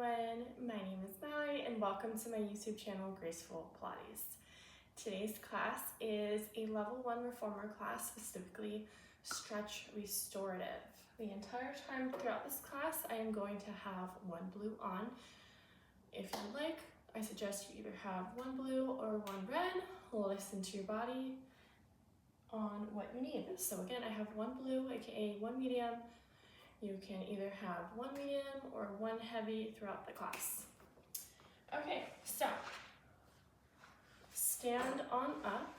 everyone, my name is Mallory and welcome to my YouTube channel, Graceful Pilates. Today's class is a level 1 reformer class, specifically stretch restorative. The entire time throughout this class, I am going to have one blue on. If you like, I suggest you either have one blue or one red. Listen to your body on what you need. So again, I have one blue, aka one medium. You can either have one medium or one heavy throughout the class. Okay, so stand on up,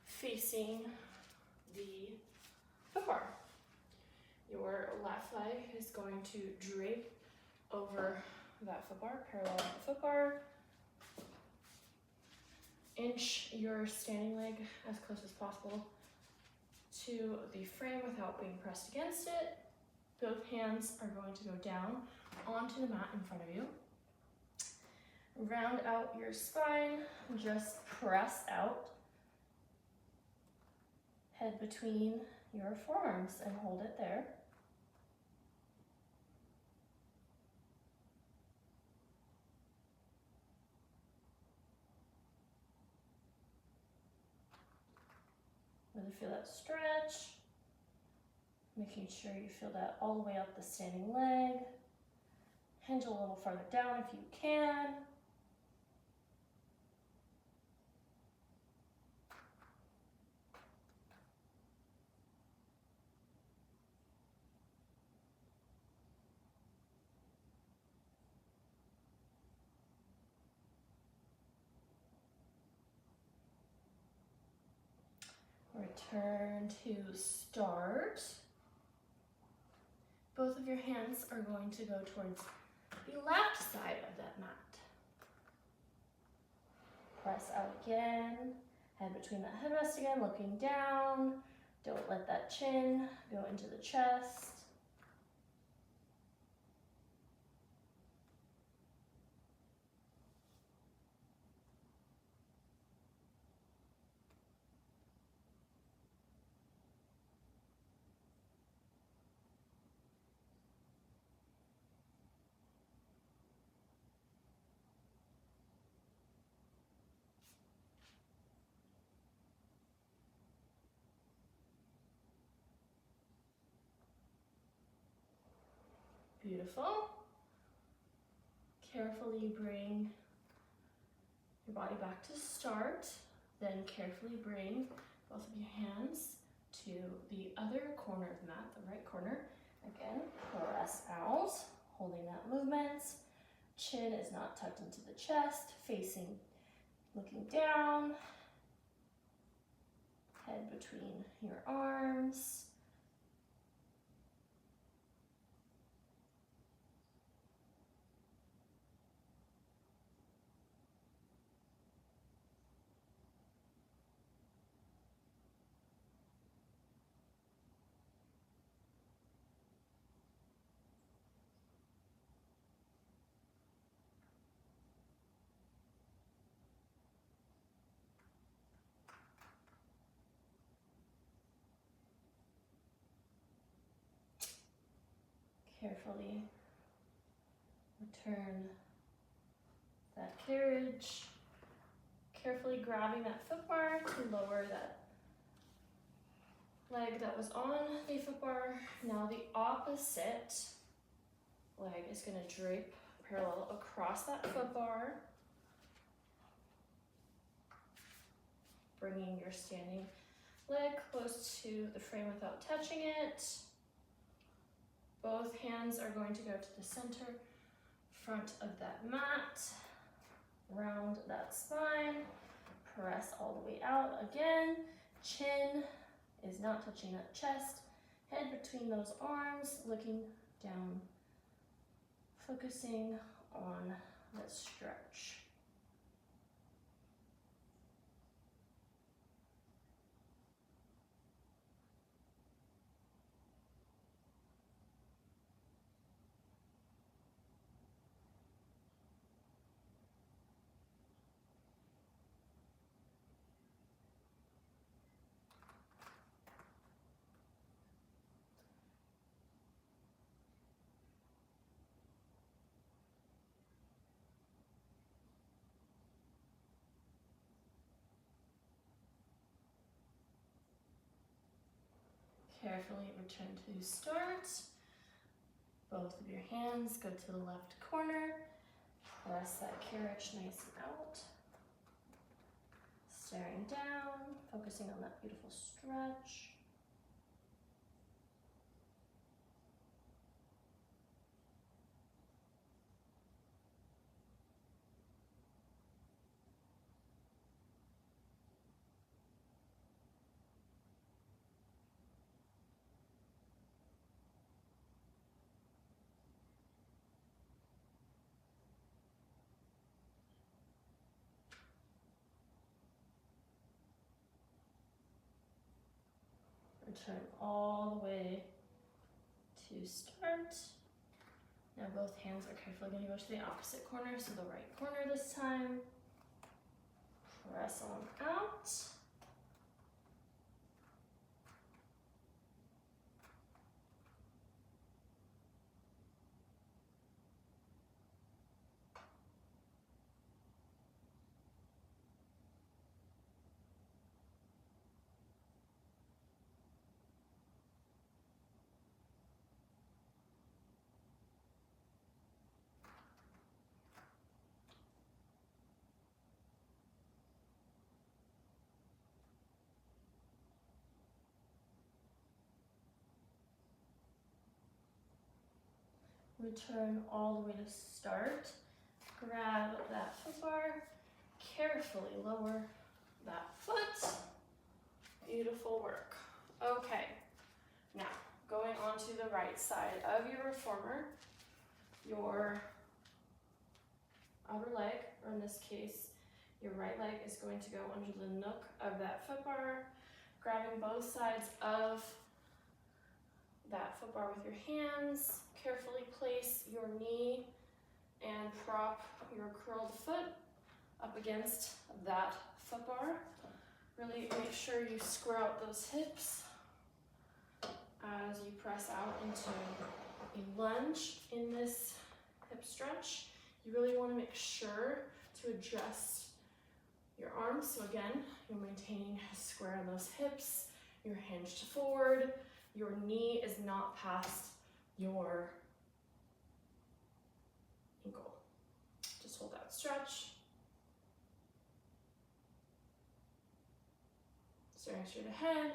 facing the footbar. Your left leg is going to drape over that footbar, parallel to the footbar. Inch your standing leg as close as possible to the frame without being pressed against it. Both hands are going to go down onto the mat in front of you. Round out your spine, just press out. Head between your forearms and hold it there. Really feel that stretch. Making sure you feel that all the way up the standing leg. Hinge a little farther down if you can. Return to start. Both of your hands are going to go towards the left side of that mat. Press out again. Head between that headrest again, looking down. Don't let that chin go into the chest. Beautiful. Carefully bring your body back to start. Then carefully bring both of your hands to the other corner of the mat, the right corner. Again, press out, holding that movement. Chin is not tucked into the chest, facing, looking down. Head between your arms. Carefully return that carriage. Carefully grabbing that footbar to lower that leg that was on the footbar. Now the opposite leg is going to drape parallel across that footbar. Bringing your standing leg close to the frame without touching it. Both hands are going to go to the center front of that mat. Round that spine. Press all the way out again. Chin is not touching that chest. Head between those arms, looking down. Focusing on that stretch. Carefully return to start. Both of your hands go to the left corner. Press that carriage nice and out. Staring down, focusing on that beautiful stretch. Return all the way to start. Now both hands are carefully going to go to the opposite corner, so the right corner this time. Press on out. Return all the way to start. Grab that foot bar. Carefully lower that foot. Beautiful work. Okay, now going on to the right side of your reformer, your outer leg, or in this case, your right leg is going to go under the nook of that foot bar, grabbing both sides of that foot bar with your hands. Carefully place your knee and prop your curled foot up against that foot bar. Really make sure you square out those hips as you press out into a lunge in this hip stretch. You really want to make sure to adjust your arms. So again, you're maintaining a square on those hips, you're hinged forward, your knee is not past your ankle. Just hold that stretch. Staring straight ahead.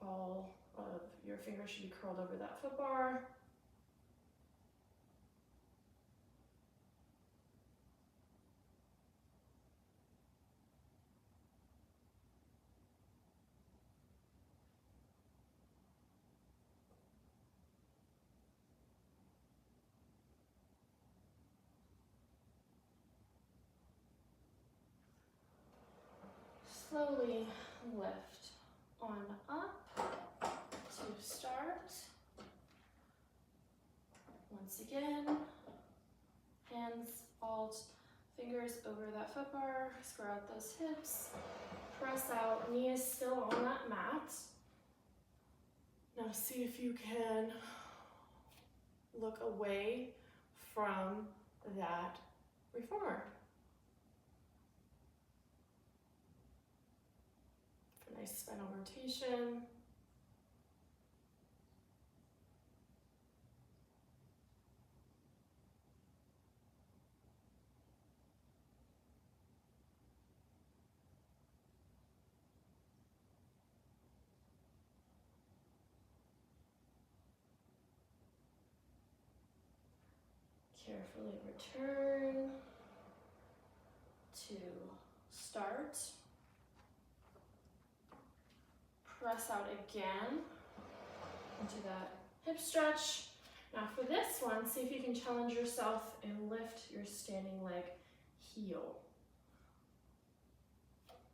All of your fingers should be curled over that foot bar. Slowly lift on up to start. Once again, hands, fingers over that foot bar, square out those hips, press out, knee is still on that mat. Now see if you can look away from that reformer. Nice spinal rotation. Carefully return to start. Press out again into that hip stretch. Now for this one, see if you can challenge yourself and lift your standing leg heel.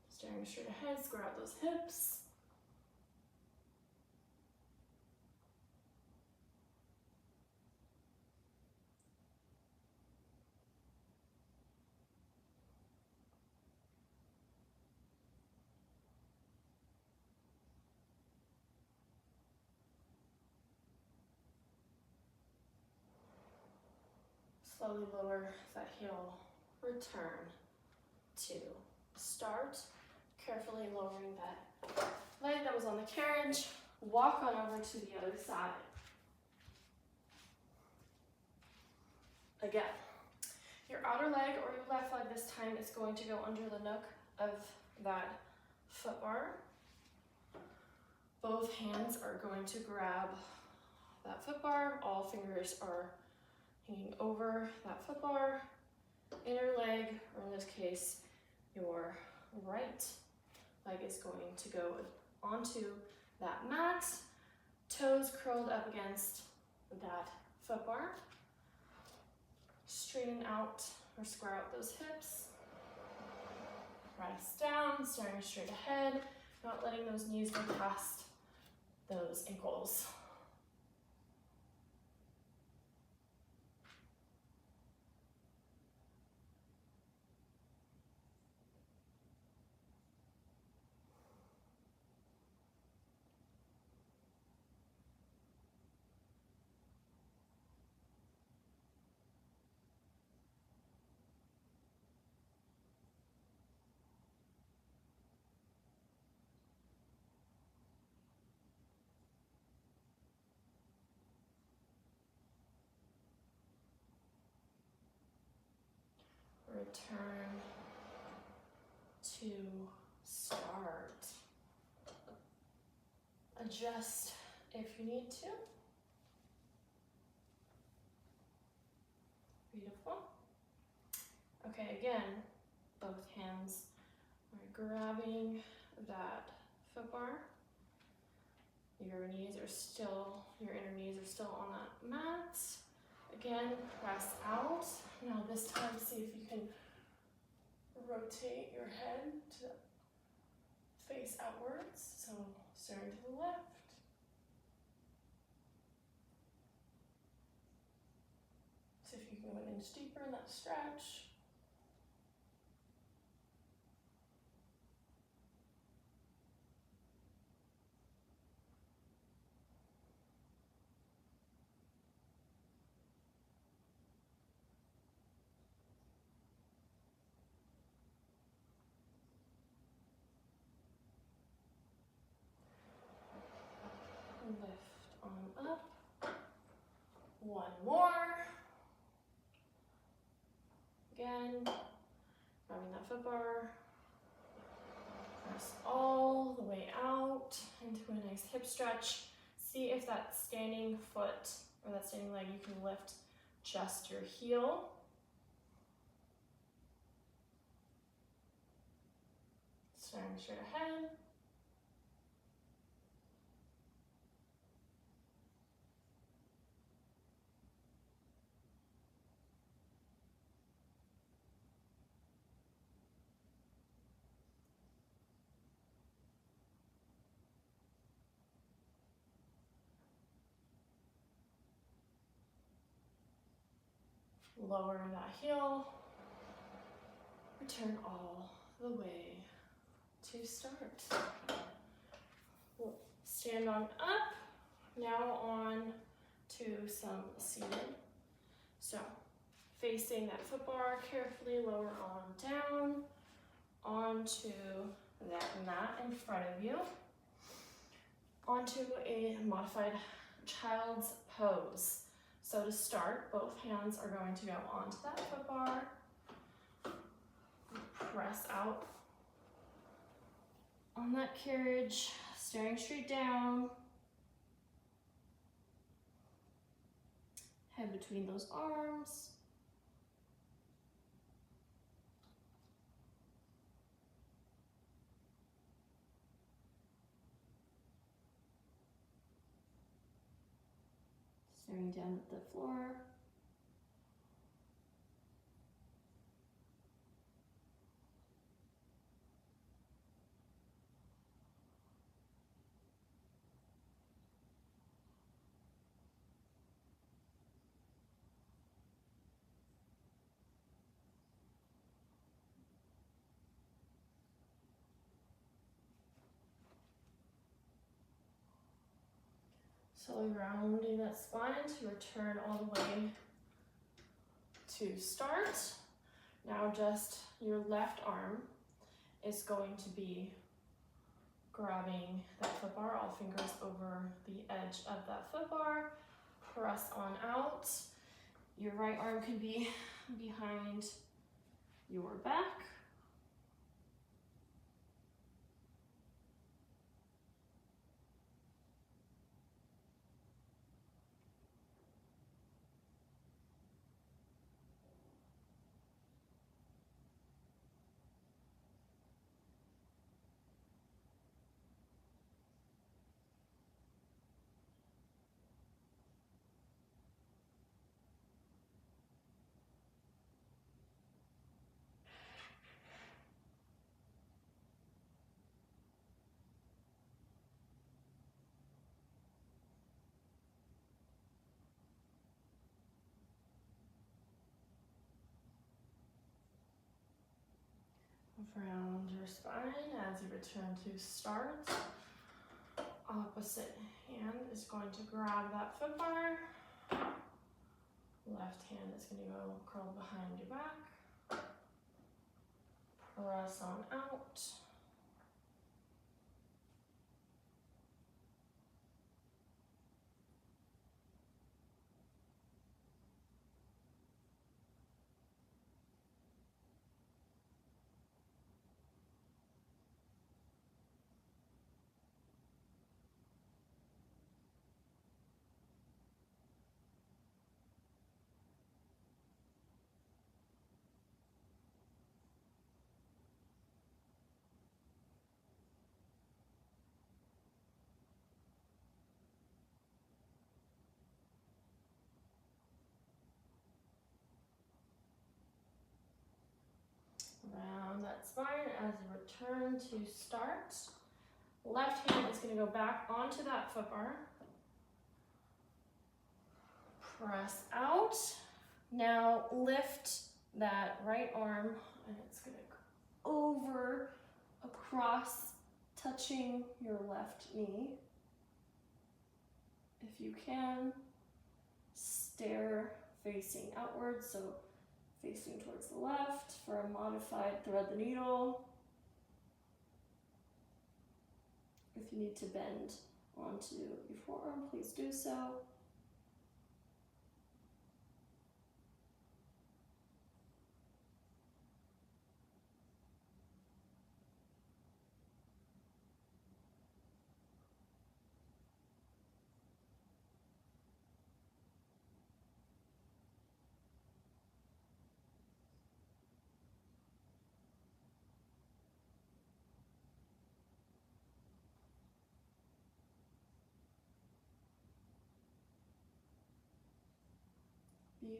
Staring straight ahead, square out those hips. Slowly lower that heel, return to start. Carefully lowering that leg that was on the carriage. Walk on over to the other side. Again, your outer leg or your left leg this time is going to go under the nook of that foot bar. Both hands are going to grab that foot bar. All fingers are hanging over that foot bar. Inner leg, or in this case, your right leg is going to go onto that mat. Toes curled up against that foot bar. Straighten out or square out those hips. Press down, staring straight ahead, not letting those knees go past those ankles. Return to start. Adjust if you need to. Beautiful. Okay, again, both hands are grabbing that foot bar. Your inner knees are still on that mat. Again, press out. Now this time, see if you can rotate your head to face outwards. So staring to the left. See if you can go an inch deeper in that stretch. Lift on up. One more. Again, grabbing that foot bar. Press all the way out into a nice hip stretch. See if that standing foot or that standing leg, you can lift just your heel. Staring straight ahead. Lower that heel, return all the way to start. Stand on up, now on to some seated. So facing that foot bar, carefully lower on down onto that mat in front of you, onto a modified child's pose. So to start, both hands are going to go onto that foot bar, press out on that carriage, staring straight down, head between those arms. Staring down at the floor. Slowly rounding that spine to return all the way to start. Now just your left arm is going to be grabbing that foot bar, all fingers over the edge of that foot bar. Press on out. Your right arm can be behind your back. Round your spine as you return to start. Opposite hand is going to grab that foot bar. Left hand is going to go curled behind your back. Press on out. Round that spine as you return to start. Left hand is going to go back onto that foot bar. Press out. Now lift that right arm and it's going to go over, across, touching your left knee. If you can, stare facing outwards, so facing towards the left. For a modified thread the needle. If you need to bend onto your forearm, please do so.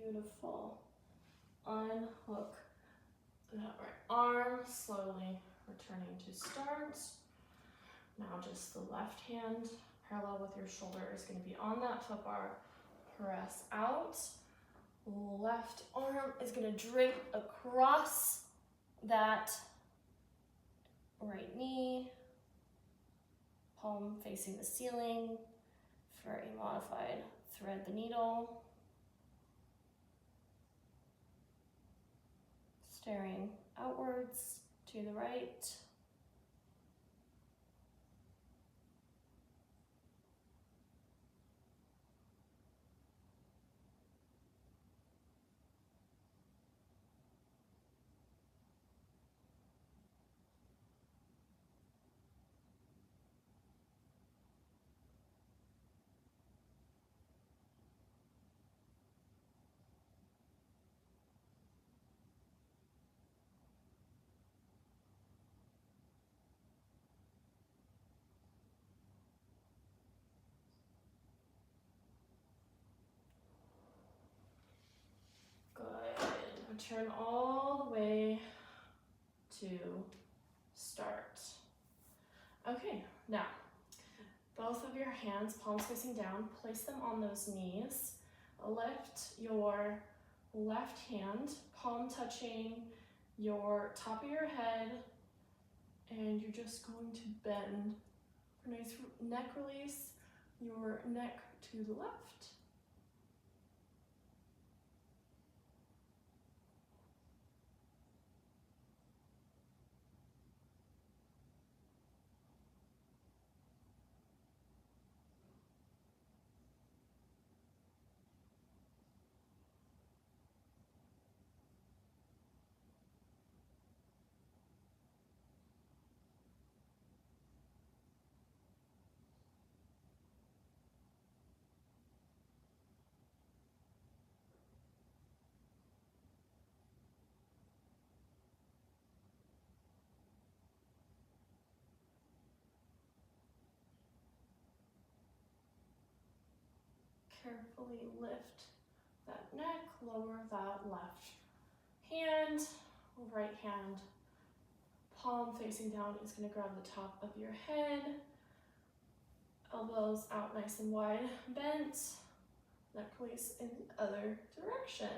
Beautiful. Unhook that right arm, slowly returning to start. Now just the left hand, parallel with your shoulder, is going to be on that foot bar. Press out. Left arm is going to drape across that right knee. Palm facing the ceiling for a modified thread the needle. Staring outwards to the right. Return all the way to start. Okay, now both of your hands, palms facing down, place them on those knees. Lift your left hand, palm touching your top of your head, and you're just going to bend for a nice neck release, your neck to the left. Carefully lift that neck, lower that left hand, right hand, palm facing down is going to grab the top of your head, elbows out nice and wide, bent, neck release in the other direction.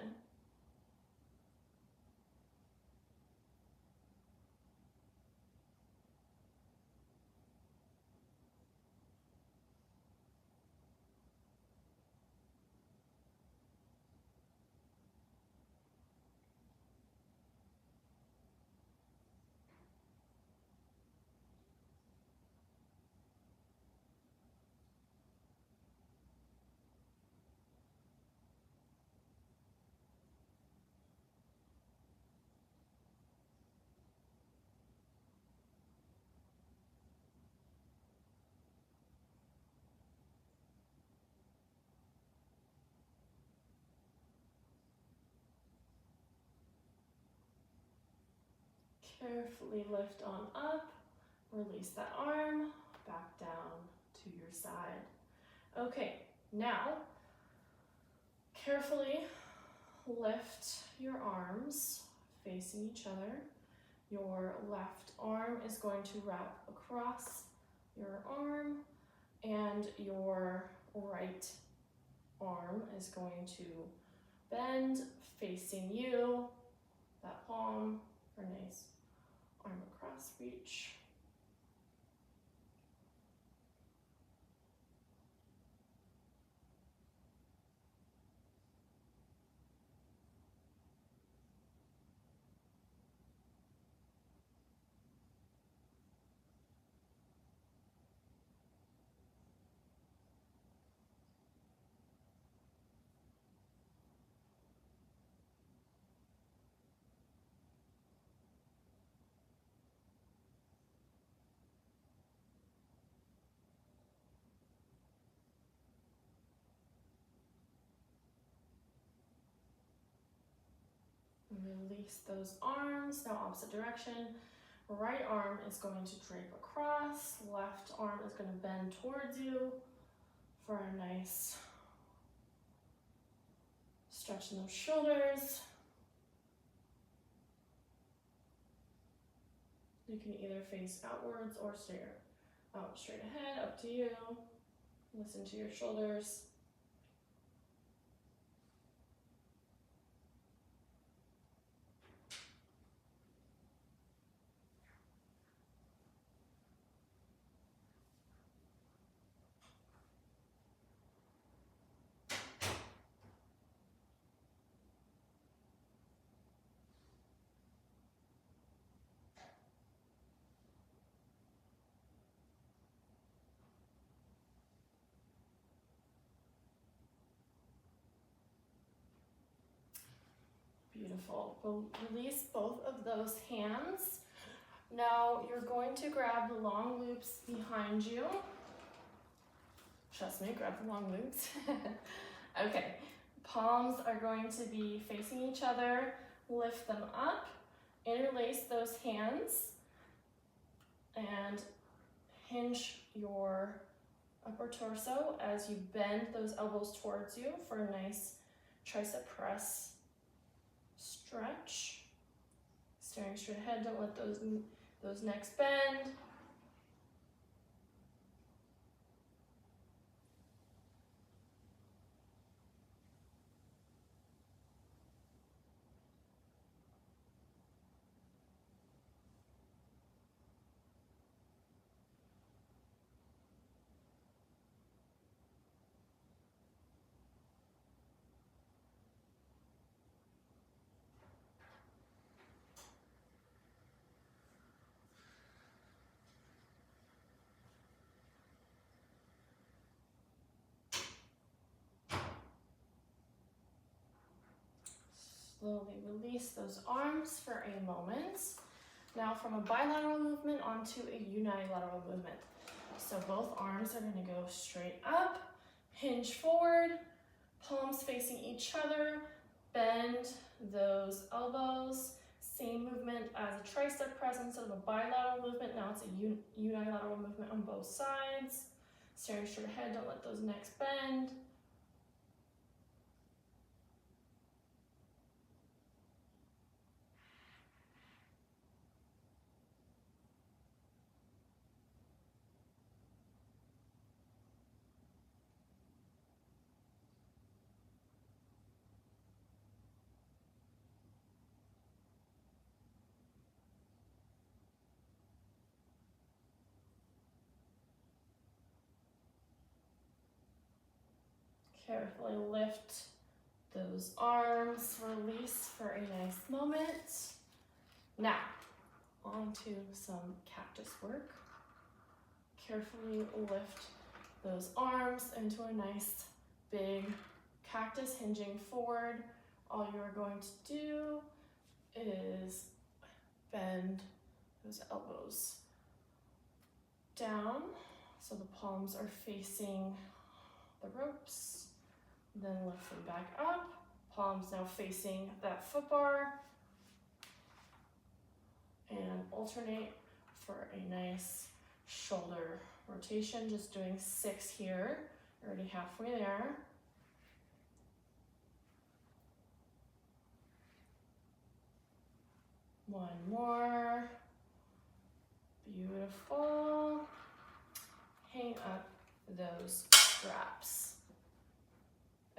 Carefully lift on up, release that arm, back down to your side. Okay, now carefully lift your arms facing each other. Your left arm is going to wrap across your arm, and your right arm is going to bend facing you. That palm for nice arm across reach. Release those arms, now opposite direction. Right arm is going to drape across, left arm is going to bend towards you for a nice stretch in those shoulders. You can either face outwards or stare out straight ahead, up to you. Listen to your shoulders. Beautiful. We'll release both of those hands. Now you're going to grab the long loops behind you. Trust me, grab the long loops. Okay, palms are going to be facing each other. Lift them up, interlace those hands, and hinge your upper torso as you bend those elbows towards you for a nice tricep press stretch. Staring straight ahead, don't let those necks bend. Slowly release those arms for a moment. Now from a bilateral movement onto a unilateral movement. So both arms are going to go straight up, hinge forward, palms facing each other, bend those elbows. Same movement as a tricep press instead of a bilateral movement. Now it's a unilateral movement on both sides. Staring straight ahead, don't let those necks bend. Carefully lift those arms, release for a nice moment. Now, onto some cactus work. Carefully lift those arms into a nice big cactus hinging forward. All you are going to do is bend those elbows down so the palms are facing the ropes. Then lift them back up. Palms now facing that foot bar. And alternate for a nice shoulder rotation. Just doing 6 here. Already halfway there. One more. Beautiful. Hang up those straps.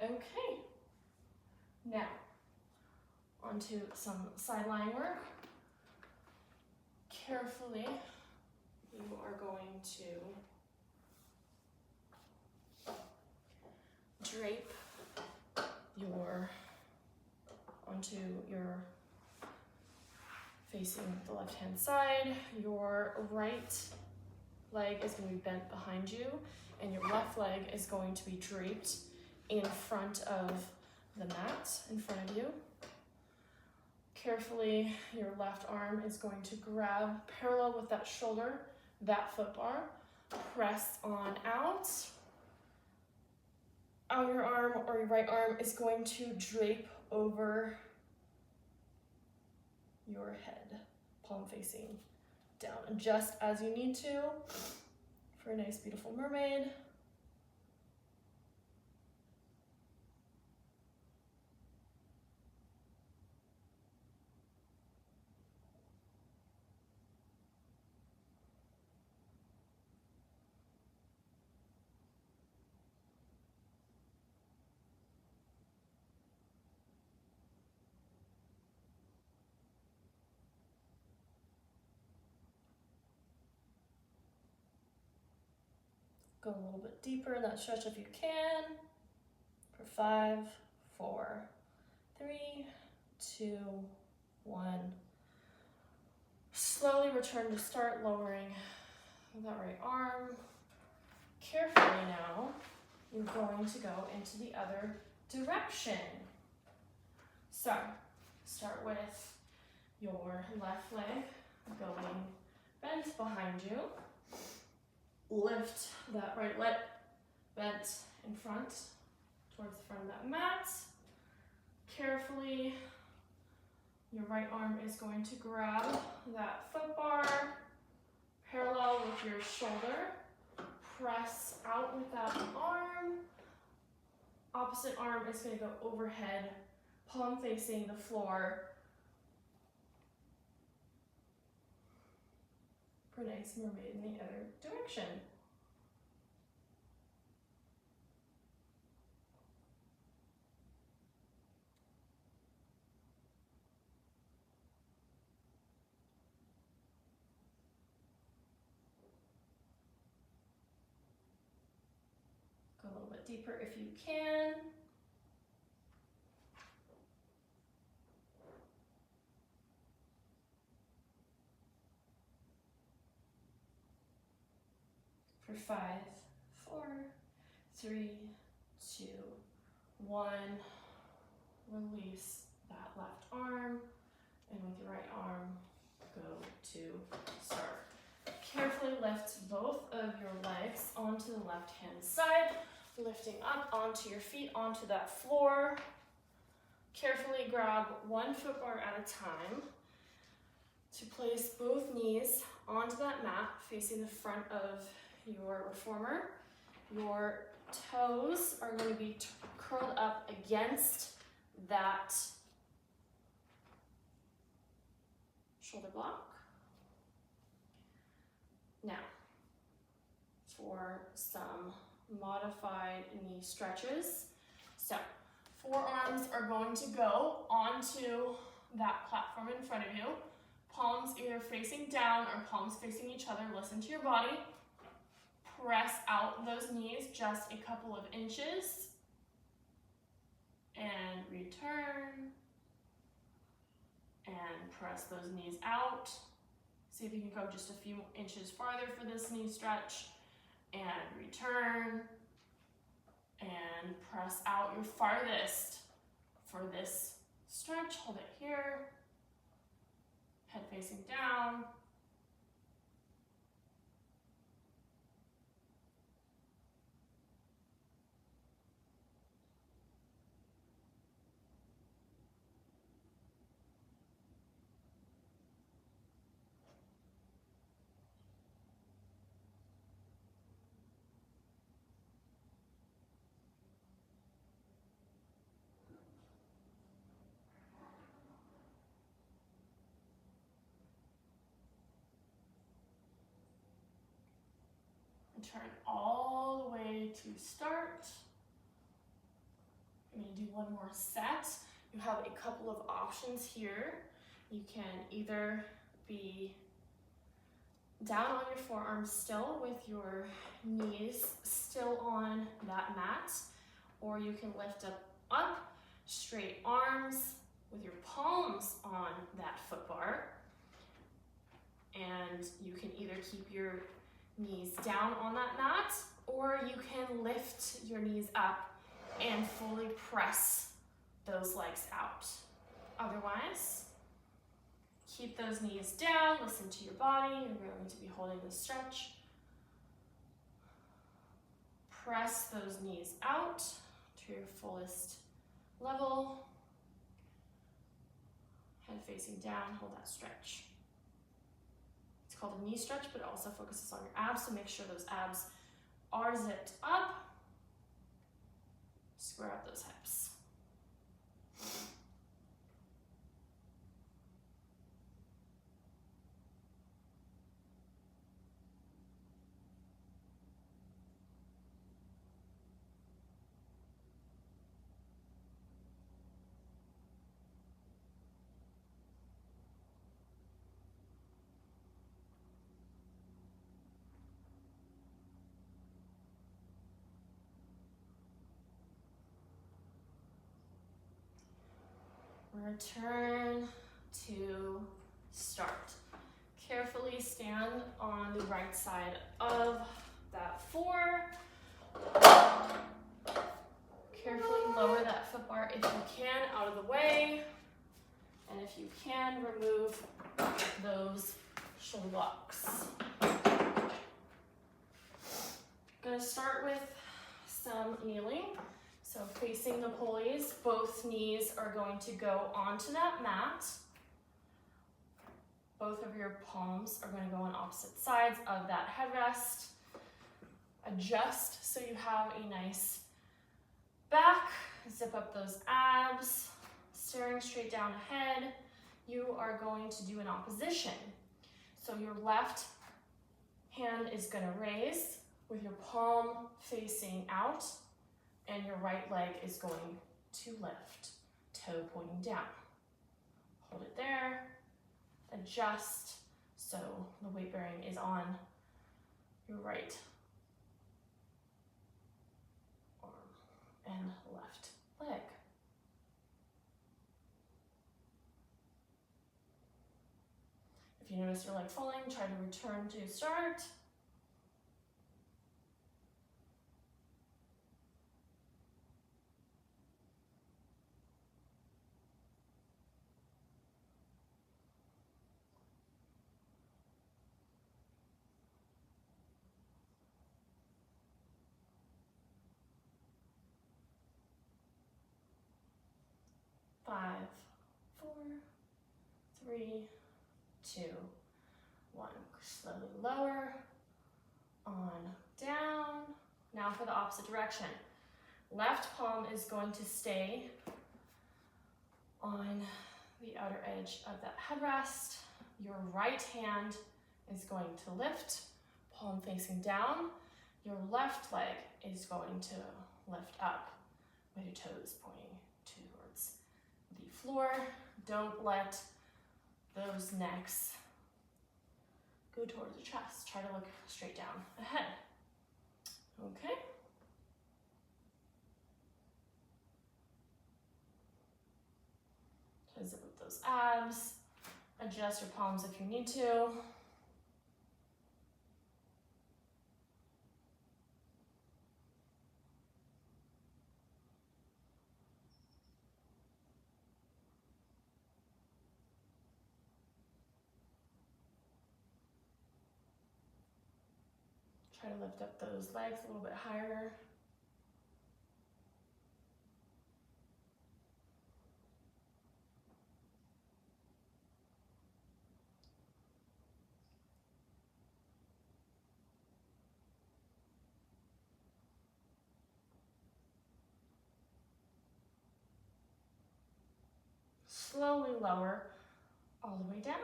Okay. Now, onto some sideline work. Carefully, you are going to drape onto your facing the left-hand side. Your right leg is going to be bent behind you, and your left leg is going to be draped in front of the mat in front of you. Carefully, your left arm is going to grab parallel with that shoulder, that foot bar. Press on out. Outer arm or your right arm is going to drape over your head, palm facing down, just as you need to for a nice, beautiful mermaid. Go a little bit deeper in that stretch if you can. For 5, 4, 3, 2, 1. Slowly return to start, lowering that right arm. Carefully now, you're going to go into the other direction. So, start with your left leg going bent behind you. Lift that right leg bent in front towards the front of that mat. Carefully, your right arm is going to grab that foot bar parallel with your shoulder. Press out with that arm. Opposite arm is going to go overhead, palm facing the floor. For a nice mermaid in the other direction. Go a little bit deeper if you can. For 5, 4, 3, 2, 1. Release that left arm, and with your right arm, go to start. Carefully lift both of your legs onto the left-hand side, lifting up onto your feet, onto that floor. Carefully grab one foot bar at a time to place both knees onto that mat, facing the front of your reformer. Your toes are going to be curled up against that shoulder block. Now, for some modified knee stretches. So, forearms are going to go onto that platform in front of you. Palms either facing down or palms facing each other. Listen to your body. Press out those knees just a couple of inches. and return, and press those knees out. See if you can go just a few inches farther for this knee stretch, and return, and press out your farthest for this stretch. Hold it here, head facing down. And turn all the way to start. I'm going to do one more set. You have a couple of options here. You can either be down on your forearms still with your knees still on that mat, or you can lift up, straight arms with your palms on that foot bar. And you can either keep your knees down on that mat, or you can lift your knees up and fully press those legs out. Otherwise, keep those knees down, listen to your body. You're going to be holding the stretch. Press those knees out to your fullest level. Head facing down, hold that stretch. It's called a knee stretch, but it also focuses on your abs, so make sure those abs are zipped up. Square out those hips. Return to start. Carefully stand on the right side of that floor. Carefully lower that foot bar if you can out of the way. And if you can, remove those shoulder blocks. Gonna start with some kneeling. So facing the pulleys, both knees are going to go onto that mat. Both of your palms are going to go on opposite sides of that headrest. Adjust so you have a nice back. Zip up those abs, staring straight down ahead. You are going to do an opposition. So your left hand is going to raise with your palm facing out, and your right leg is going to lift, toe pointing down. Hold it there, adjust so the weight bearing is on your right arm and left leg. If you notice your leg falling, try to return to start. Five, 4, 3, 2, 1. Slowly lower, on, down. Now for the opposite direction. Left palm is going to stay on the outer edge of that headrest. Your right hand is going to lift, palm facing down. Your left leg is going to lift up with your toes pointing towards the floor. Don't let those necks go towards the chest. Try to look straight down ahead. Okay. those abs. Adjust your palms if you need to. Try to lift up those legs a little bit higher. Slowly lower all the way down.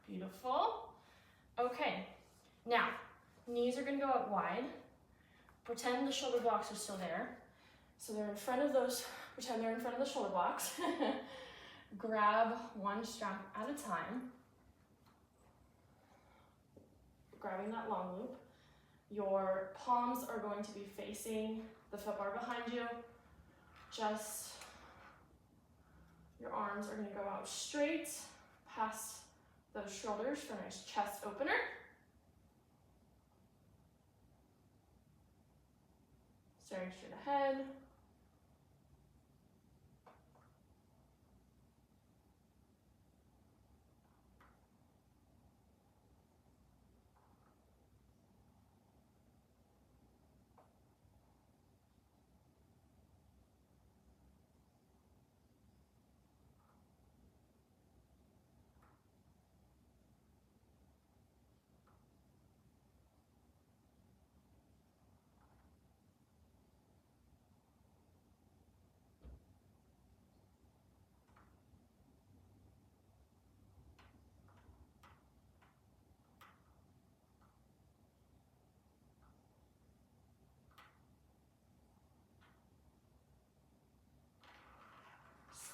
Beautiful. Okay, now knees are going to go out wide. Pretend the shoulder blocks are still there. So they're in front of those, pretend they're in front of the shoulder blocks. Grab one strap at a time. Grabbing that long loop. Your palms are going to be facing the foot bar behind you. Just your arms are going to go out straight past those shoulders for a nice chest opener. Staring straight ahead.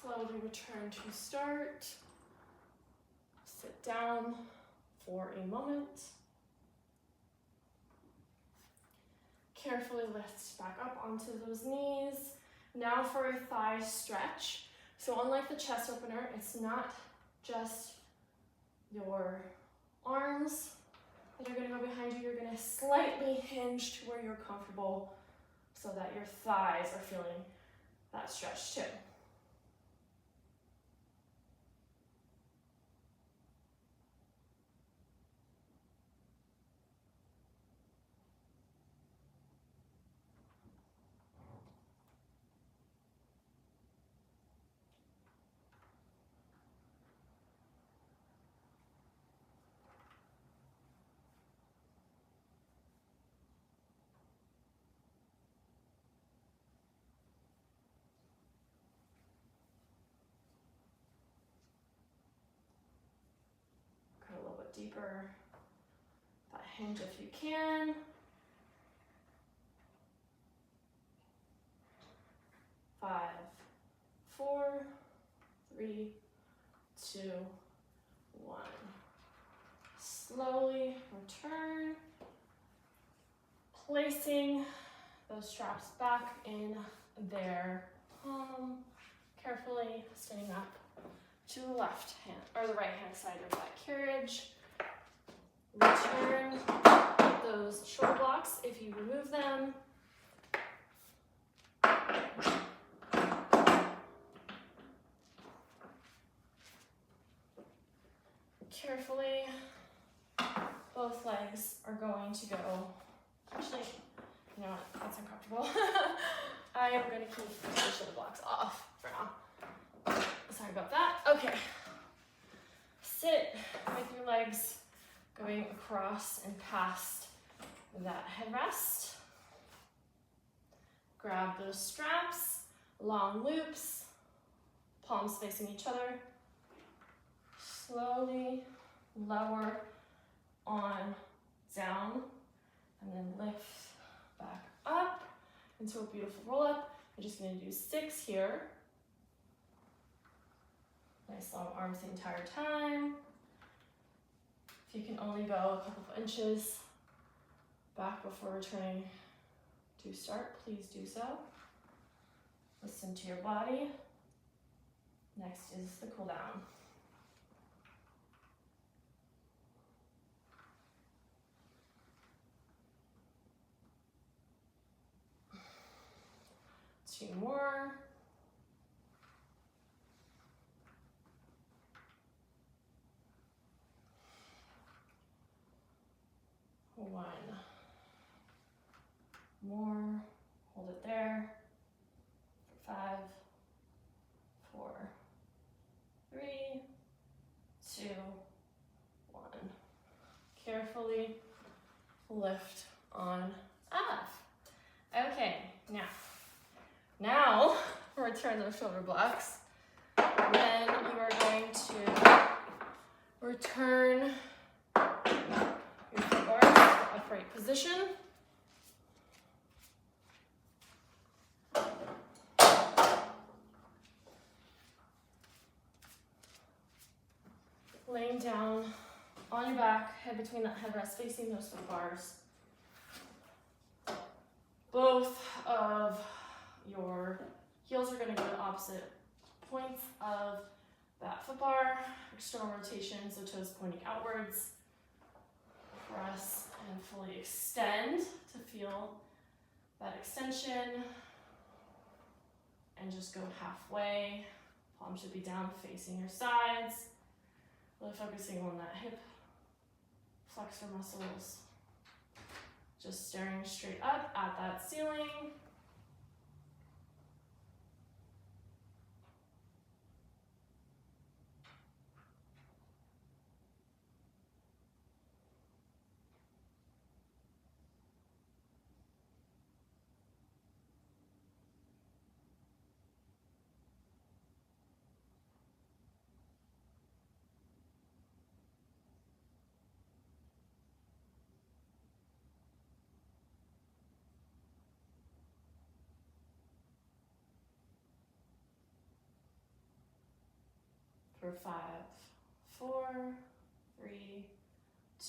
Slowly return to start. Sit down for a moment. Carefully lift back up onto those knees. Now for a thigh stretch. So unlike the chest opener, it's not just your arms that are going to go behind you. You're going to slightly hinge to where you're comfortable so that your thighs are feeling that stretch too. Deeper, that hinge if you can. 5, 4, 3, 2, 1. Slowly return, placing those straps back in their palm, carefully standing up to the left hand or the right hand side of that carriage. Return those shoulder blocks if you remove them. Carefully, both legs are going to go, actually, you know what, that's uncomfortable. I am going to keep the shoulder blocks off for now. Sorry about that. Okay, sit with your legs going across and past that headrest. Grab those straps, long loops, palms facing each other. Slowly lower on down and then lift back up into a beautiful roll up. We're just going to do 6 here. Nice long arms the entire time. If you can only go a couple of inches back before returning to start, please do so. Listen to your body. Next is the cool down. 2 more. One more, hold it there, 5, 4, 3, 2, 1. Carefully lift on up. Okay, now return those shoulder blocks. Then you are going to return your foot bars to upright position. Laying down on your back, head between that headrest, facing those foot bars. Both of your heels are going to go to opposite points of that foot bar. External rotation, so toes pointing outwards. Press and fully extend to feel that extension. And just go halfway. Palms should be down facing your sides. Really focusing on that hip flexor muscles. Just staring straight up at that ceiling. For 5, 4, 3,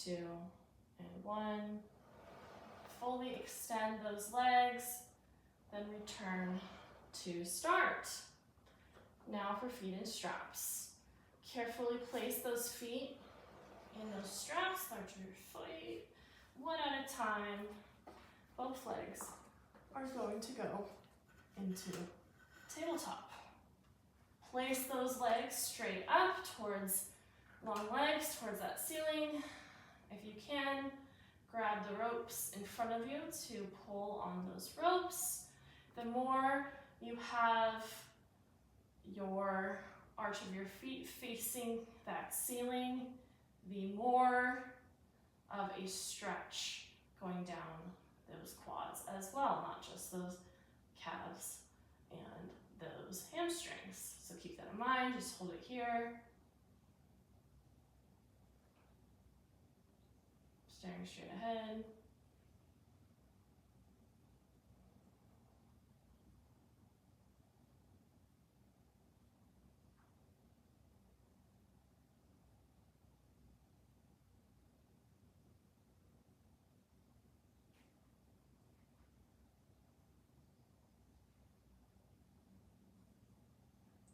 2, and 1. Fully extend those legs, then return to start. Now for feet in straps. Carefully place those feet in those straps, large of your feet, one at a time. Both legs are going to go into tabletop. Place those legs straight up towards long legs, towards that ceiling. If you can, grab the ropes in front of you to pull on those ropes. The more you have your arch of your feet facing that ceiling, the more of a stretch going down those quads as well, not just those calves and those hamstrings. So keep that in mind, just hold it here. Staring straight ahead.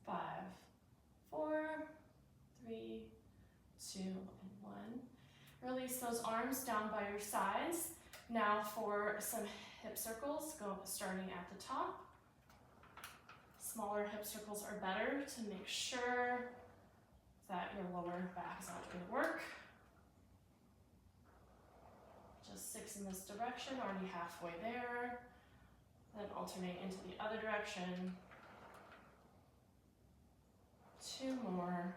Five, 4, 3, 2, and 1. Release those arms down by your sides. Now for some hip circles, go starting at the top. Smaller hip circles are better to make sure that your lower back is not going to work. Just 6 in this direction, already halfway there. Then alternate into the other direction. 2 more.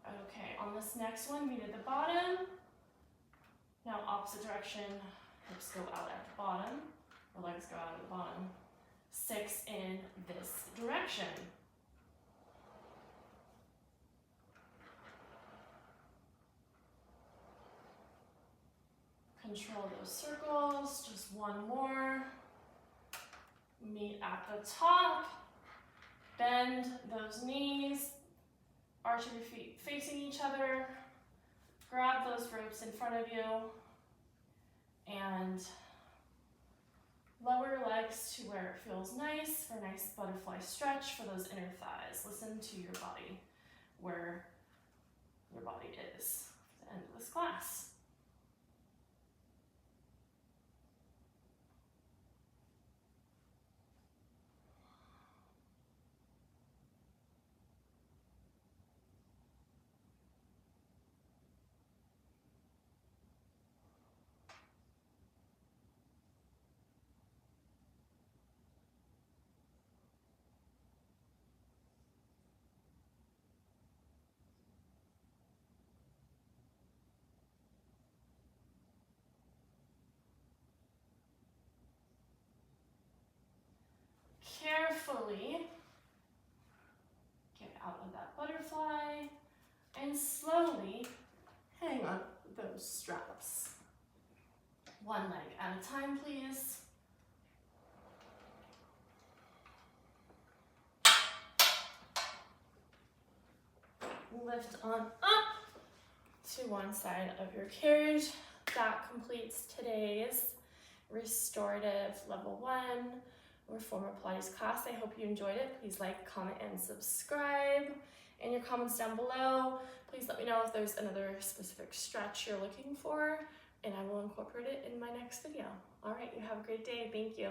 Okay, on this next one, meet at the bottom. Now opposite direction, hips go out at the bottom, or legs go out at the bottom. 6 in this direction. Control those circles, just 1 more. Meet at the top. Bend those knees, arch of your feet facing each other, grab those ropes in front of you, and lower your legs to where it feels nice for a nice butterfly stretch for those inner thighs. Listen to your body, where your body is at the end of this class. and slowly hang on those straps. One leg at a time, please. Lift on up to one side of your carriage. That completes today's Restorative Level 1 Reformer Pilates class. I hope you enjoyed it. Please like, comment, and subscribe. In your comments down below, please let me know if there's another specific stretch you're looking for, and I will incorporate it in my next video. All right, you have a great day. Thank you.